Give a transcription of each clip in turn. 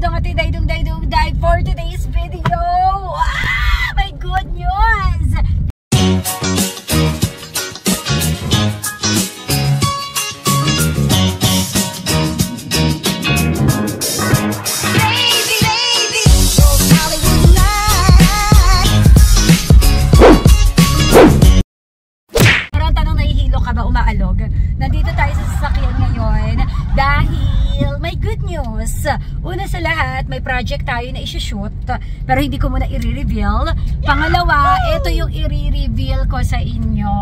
dong ati daydong for today's video. Ah, my good news! Nandito tayo sa sasakyan ngayon dahil may good news. Una sa lahat, may project tayo na i-shoot pero hindi ko muna i-reveal. Pangalawa, ito yung i-reveal ko sa inyo.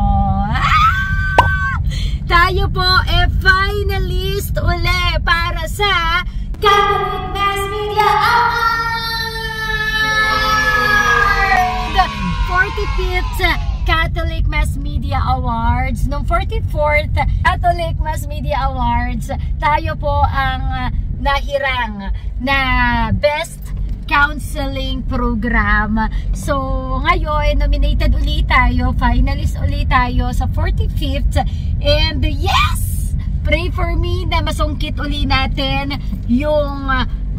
Tayo po finalist uli para sa Catholic Mass Media Award! 45th Catholic Mass Media Awards. Noong 44th Catholic Mass Media Awards, tayo po ang nahirang na Best Counseling Program. So, ngayon, nominated ulit tayo, finalist ulit tayo sa 45th. And yes! Pray for me na masungkit ulit natin yung,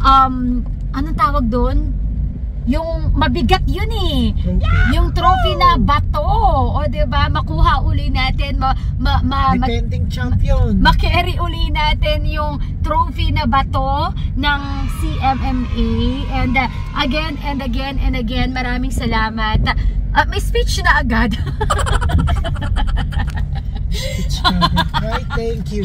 anong tawag doon? Yung mabigat yun eh. Yung trophy na bato. O diba, makuha uli natin. Defending champion. Makarry uli natin yung trophy na bato ng CMMA. And again and again and again, maraming salamat. May speech na agad. Speech na agad. Hi, thank you.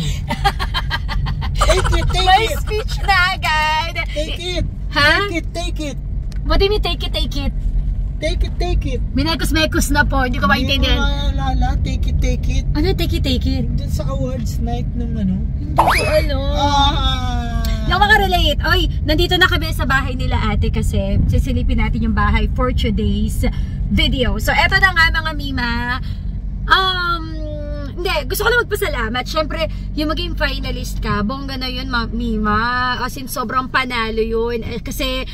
Take it, take May it. speech na agad. Take it. Ha? Take it, take it. What do you mean, take it, take it? Take it, take it. Minekos-mekos na po. Hindi ko maintindihan. Hindi mo maalala. Take it, take it. Ano, take it, take it? Dun sa awards night ng ano. Hindi ko alam. Yung makarelate. Oy, nandito na kami sa bahay nila ate kasi sisilipin natin yung bahay for today's video. So, eto na nga mga Mima. Hindi, gusto ko lang magpasalamat. Siyempre, yung maging finalist ka, bongga na yun, Mima. As in, sobrang panalo yun. Kasi,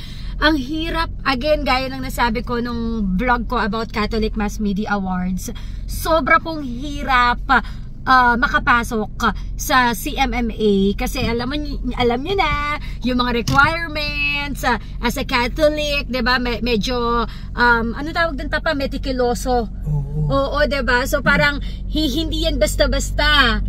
ang hirap, again, gaya ng nasabi ko nung vlog ko about Catholic Mass Media Awards, sobra pong hirap makapasok sa CMMA kasi alam nyo na yung mga requirements as a Catholic, diba? Medyo ano tawag dun papa? Meticuloso. Oo, diba? So parang hindi yan basta-basta.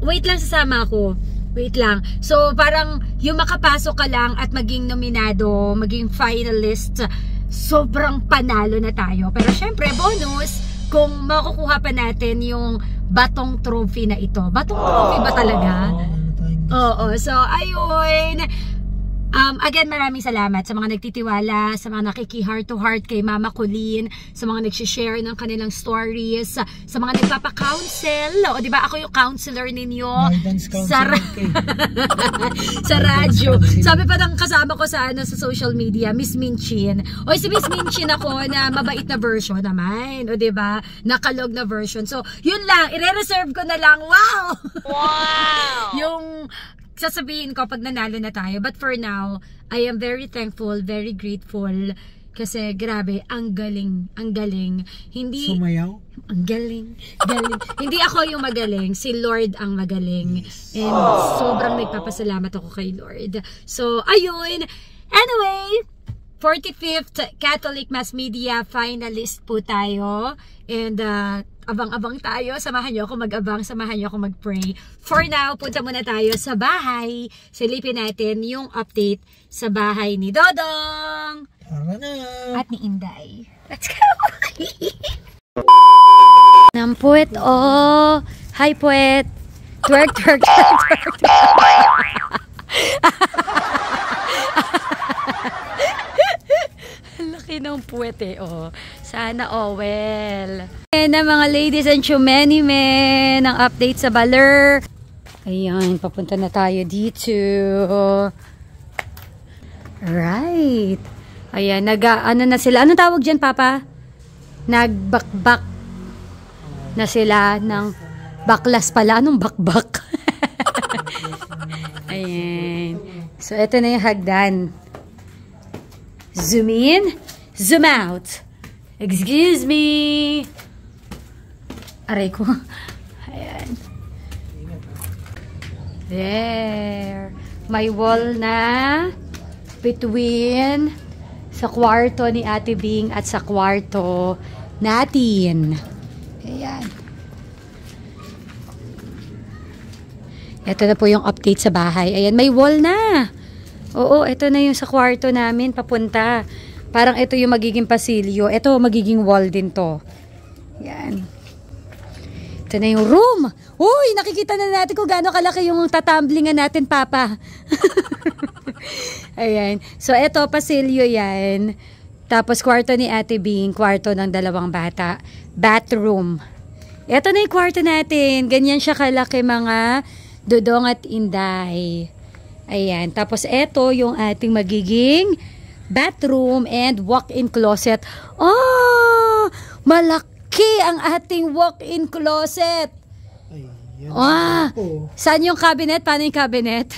Wait lang, sasama ako. Wait lang. So parang yung makapasok ka lang at maging nominado, maging finalist, sobrang panalo na tayo. Pero syempre bonus kung makukuha pa natin yung batong trophy na ito. Batong trophy ba talaga? Oo. So ayun. Again, maraming salamat sa mga nagtitiwala, sa mga nakiki-heart to heart kay Mama Colleen, sa mga nag-share ng kanilang stories, sa mga nagpapa-counsel. O, di ba ako yung counselor ninyo sa radyo. Sabi pa ng kasama ko sa social media, Miss Minchin. O, si Miss Minchin ako na mabait na version naman. O, di ba? Nakalog na version. So, yun lang. I-reserve ko na lang. Wow! Wow! Yung sasabihin ko pag nanalo na tayo. But for now, I am very thankful, very grateful. Kasi grabe, ang galing, ang galing. Hindi, sumayaw? Ang galing, galing. Hindi ako yung magaling, si Lord ang magaling. Yes. And sobrang nagpapasalamat ako kay Lord. So, ayun. Anyway, 45th Catholic Mass Media finalist po tayo. And abang-abang tayo. Samahan nyo ako mag-abang, samahan nyo ako mag-pray. For now, punta muna tayo sa bahay. Silipin natin yung update sa bahay ni Dodong. Tara na. At ni Inday. Let's go! Ng puwet, oh. Hi, puwet. Twerk, twerk, twerk, twerk. Laki ng puwet eh, oh. Sana well. And mga ladies and chumeni men, ang update sa Baler. Ayan, papunta na tayo dito. Right. Ayan, ano na sila. Anong tawag dyan, Papa? Nagbakbak na sila ng baklas pala. Anong bakbak? Ayan. So, ito na yung hagdan. Zoom in, zoom out. Excuse me. Aray ko. Ayan. There. May wall na between sa kwarto ni Ate Bing at sa kwarto natin. Ayan. Ito na po yung update sa bahay. Ayan, may wall na. Oo, ito na yung sa kwarto namin papunta. Parang ito yung magiging pasilyo. Ito magiging wall din to. Ayan. Ito na yung room. Uy, nakikita na natin kung gaano kalaki yung tatamblingan natin, Papa. Ayan. So, ito, pasilyo yan. Tapos, kwarto ni Ate Bing, kwarto ng dalawang bata. Bathroom. Ito na yung kwarto natin. Ganyan siya kalaki, mga Dodong at Inday. Ayan. Tapos, ito yung ating magiging bathroom and walk-in closet. Oh! Malaki ang ating walk-in closet. Ay, yan. Saan yung cabinet? Paano yung cabinet?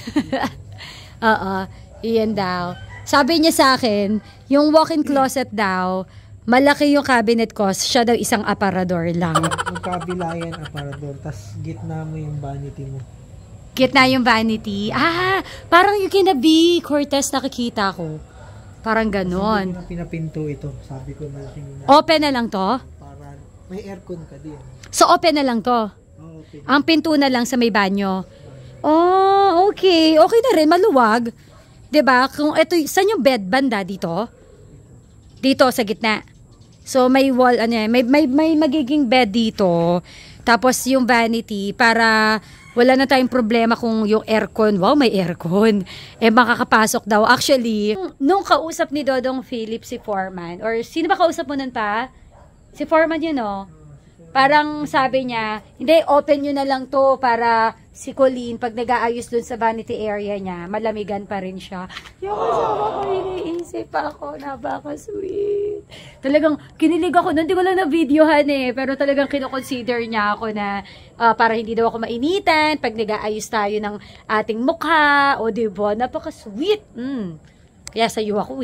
Oo, iyan daw. Sabi niya sa akin, yung walk-in closet daw, malaki yung cabinet ko, siya daw isang aparador lang. Yung kabila yan, aparador, tas gitna mo yung vanity mo. Gitna yung vanity. Parang yung kinabi, Cortez, nakikita ko. Parang ganon. Hindi ko pinapinto ito. Sabi ko malaking Open na lang to? Para may aircon ka din. So, open na lang to? Oh, okay. Ang pinto na lang sa may banyo. Oh, okay. Okay na rin, maluwag. 'Di ba? Kung ito, saan yung bed banda dito? Dito sa gitna. So may wall may magiging bed dito. Tapos yung vanity para wala na tayong problema kung yung aircon. Wow, may aircon. Makakapasok daw. Actually, nung kausap ni Dodong Philip si Foreman, or sino ba kausap mo nun pa? Si Foreman yun, no? Parang sabi niya, hindi, open nyo na lang to para si Colleen, pag nag-aayos dun sa vanity area niya, malamigan pa rin siya. Yung kasama ko, iniisip ako, napaka-sweet. Talagang, kinilig ako nun, hindi ko lang na-videohan pero talagang kinoconsider niya ako na para hindi daw ako mainitan, pag nag-aayos tayo ng ating mukha, o diba, napaka-sweet. Kaya sa'yo ako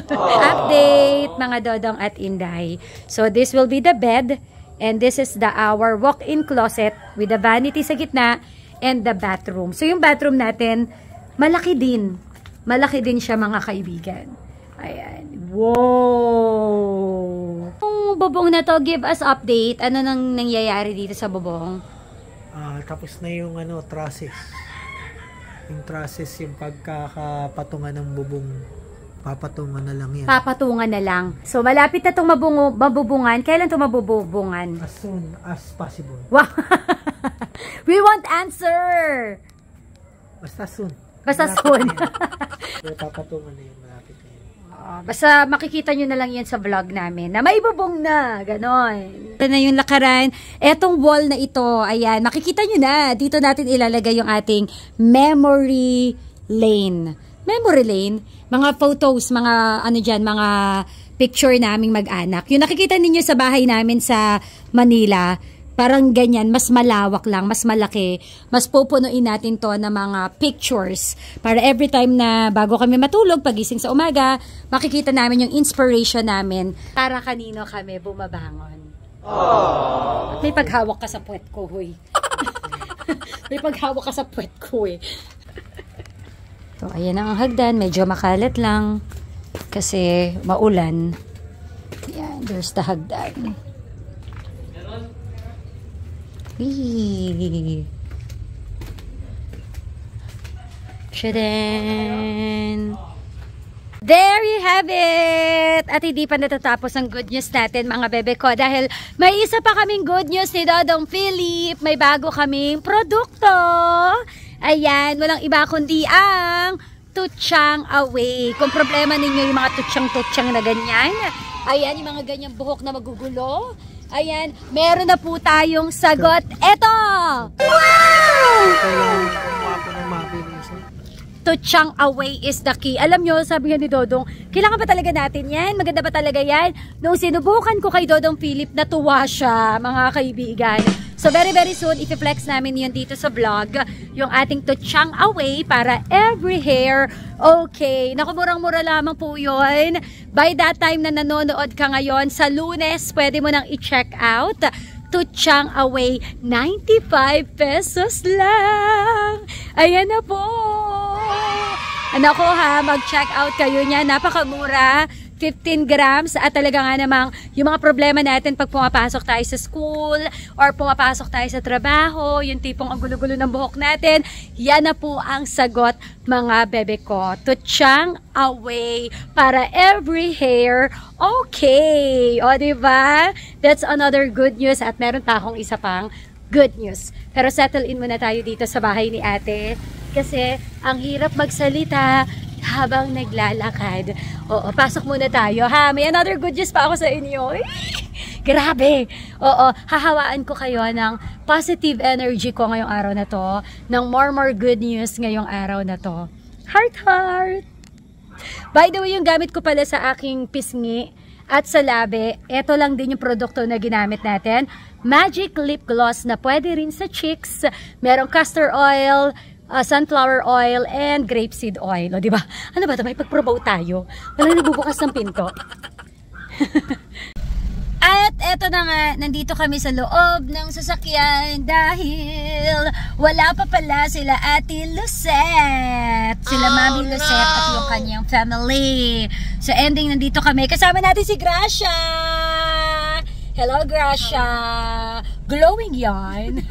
Update, mga Dodong at Inday. So, this will be the bed. And this is our walk-in closet with the vanity sa gitna and the bathroom. So, yung bathroom natin, malaki din. Malaki din siya, mga kaibigan. Ayan. Wow! Yung bubong na to, give us update. Ano nang nangyayari dito sa bubong? Tapos na yung trusses. Yung trusses, yung pagkakapatungan ng bubong. Papatungan na lang yan. Papatungan na lang. So, malapit na itong mabubungan. Kailan itong mabubungan? As soon as possible. Wow! We want answer! Basta soon. Basta soon. Pero papatungan na yung malapit na yun. Basta makikita nyo na lang yan sa vlog namin na may bubong na. Ganon. Ito na yung lakaran. Etong wall na ito, ayan, makikita nyo na. Dito natin ilalagay yung ating memory lane. Memory lane, mga photos, mga mga picture naming mag-anak. Yung nakikita ninyo sa bahay namin sa Manila, parang ganyan, mas malawak lang, mas malaki. Mas pupunuin natin to ng mga pictures. Para every time na bago kami matulog, pagising sa umaga, makikita namin yung inspiration namin para kanino kami bumabangon. At may paghawak ka sa puwet ko, huy. May paghawak ka sa puwet ko, So, ayan ang hagdan. Medyo makalat lang. Kasi maulan. Ayan, there's the hagdan. Wee! Shadan! There you have it! At hindi pa natatapos ang good news natin, mga bebe ko. Dahil may isa pa kaming good news ni Dodong Philip. May bago kaming produkto. Ayan, walang iba kundi ang Tutsang Away. Kung problema ninyo yung mga tutsang na ganyan, ayan, yung mga ganyang buhok na magugulo, ayan, meron na po tayong sagot. Eto! Wow! Tutsang Away is the key. Alam nyo, sabi nga ni Dodong, kailangan ba talaga natin yan? Maganda ba talaga yan? Nung sinubukan ko kay Dodong Philip, natuwa siya, mga kaibigan. So, very, very soon, i-flex namin yun dito sa vlog, yung ating Tutsang Away para every hair okay. Naku, murang-mura lamang po yun. By that time na nanonood ka ngayon, sa Lunes, pwede mo nang i-check out. Tutsang Away, 95 pesos lang. Ayan na po. Nako ha, mag-check out kayo niya. Napakamura. 15 grams at talaga nga namang yung mga problema natin pag pumapasok tayo sa school or pumapasok tayo sa trabaho, yung tipong ang gulo-gulo ng buhok natin, yan na po ang sagot mga bebe ko. Tutsang away para every hair okay. O diba? That's another good news at meron pa akong isa pang good news. Pero settle in muna tayo dito sa bahay ni ate kasi ang hirap magsalita habang naglalakad. Oo, pasok muna tayo ha. May another good news pa ako sa inyo. Grabe. Oo, hahawaan ko kayo ng positive energy ko ngayong araw na to. Ng more good news ngayong araw na to. Heart, heart. By the way, yung gamit ko pala sa aking pisngi at sa labi, ito lang din yung produkto na ginamit natin. Magic Lip Gloss na pwede rin sa cheeks. Merong castor oil, sunflower oil, and grapeseed oil. O, diba? Ano ba ito? May pag-promote tayo. Wala nagbubukas ng pinto. At eto na nga, nandito kami sa loob ng sasakyan dahil wala pa pala sila Ate Lucette. Sila Mami Lucette at yung kanyang family. So ending, nandito kami. Kasama natin si Gracia. Hello, Gracia. Glowing yan.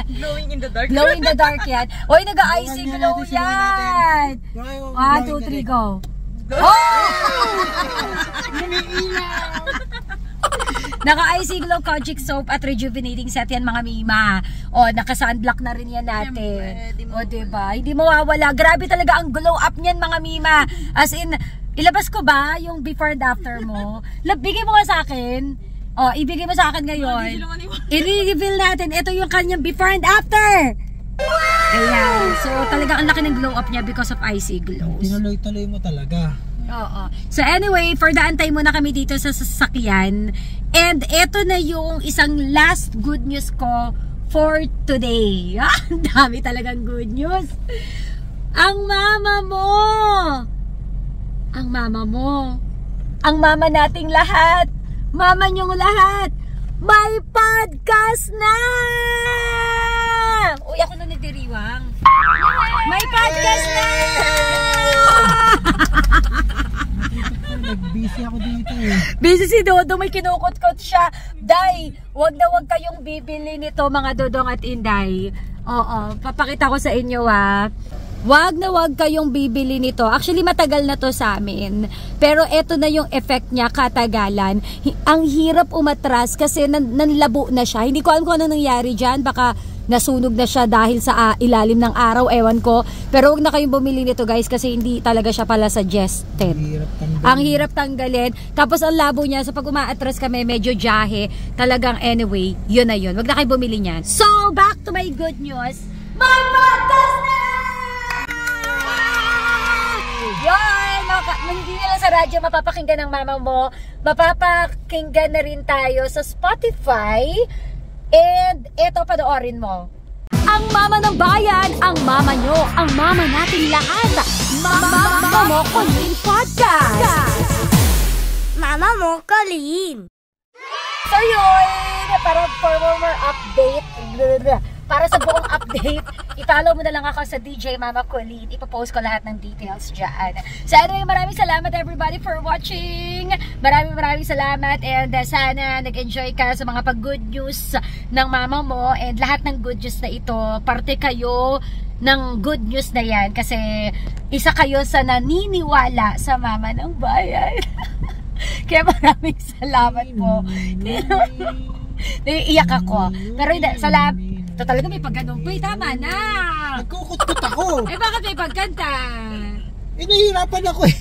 Glowing in the dark. Glowing in the dark yan. Oy, nag-icing glow yan. 1, 2, 3, go. Oh! Naka-icing glow Kojic soap at rejuvenating set yan mga mima. O, naka-sunblock na rin yan natin. O, diba? Hindi mawawala. Grabe talaga ang glow up niyan mga mima. As in, ilabas ko ba yung before and after mo? Bigay mo nga sa akin. O, ibigay mo sa akin ngayon. I-reveal natin. Ito yung kanyang before and after. Ayan. So, talaga ang laki ng glow up niya because of icy glows. Tinuloy-tuloy mo talaga. Oo. So anyway, for the antay muna kami dito sa sasakyan. And eto na yung isang last good news ko for today. Ang dami talagang good news. Ang mama mo. Ang mama mo. Ang mama nating lahat. Mama niyong lahat. May podcast na! Uy, ako na nagdiriwang. May podcast na! Nag-busy ako dito eh. Busy si Dodo, may kinukot-kot siya. Day, wag na wag kayong bibili nito mga Dodong at Inday. Oo, papakita ko sa inyo Wag na wag kayong bibili nito. Actually, matagal na to sa amin. Pero eto na yung effect niya, katagalan. Ang hirap umatras kasi nanlabo na siya. Hindi ko alam kung ano nangyari dyan. Baka nasunog na siya dahil sa ilalim ng araw, ewan ko. Pero wag na kayong bumili nito guys kasi hindi talaga siya pala suggested. Ang hirap tanggalin. Tapos ang labo niya, sa pag umaatras kami, medyo jahe. Talagang anyway, yun na yun. Wag na kayong bumili niyan. So, back to my good news. My podcast na! Yun! Hindi na lang sa radyo mapapakinggan ng mama mo. Mapapakinggan na rin tayo sa Spotify. And eto, panoorin mo. Ang mama ng bayan, ang mama nyo, ang mama nating lahat. Mama mo Colleen Podcast. Mama mo, Colleen. So yun, para for more update, para sa buong update, i-follow mo na lang ako sa DJ Mama Colleen. Ipopost ko lahat ng details dyan. So anyway, maraming salamat everybody for watching. Maraming salamat and sana nag-enjoy ka sa mga pag-good news ng mama mo and lahat ng good news na ito. Parte kayo ng good news na yan kasi isa kayo sa naniniwala sa mama ng bayan. Kaya maraming salamat po. Naiiyak ako. Pero salamat. Ito talaga may pagganong. Uy, tama na. Nagkukot-kot ako. Eh, bakit may pagkanta? Nahihirapan ako eh.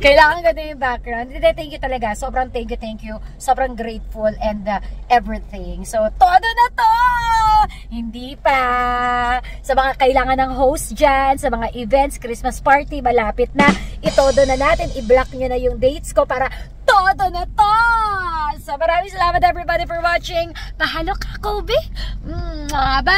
Kailangan ganda yung background. Thank you talaga. Sobrang thank you. Sobrang grateful and everything. So, todo na to! Hindi pa. Sa mga kailangan ng host dyan, sa mga events, Christmas party, malapit na. Itodo na natin. I-block nyo na yung dates ko para todo na to! So, maraming salamat everybody for watching. Mahalo ka, Kobe! Bye!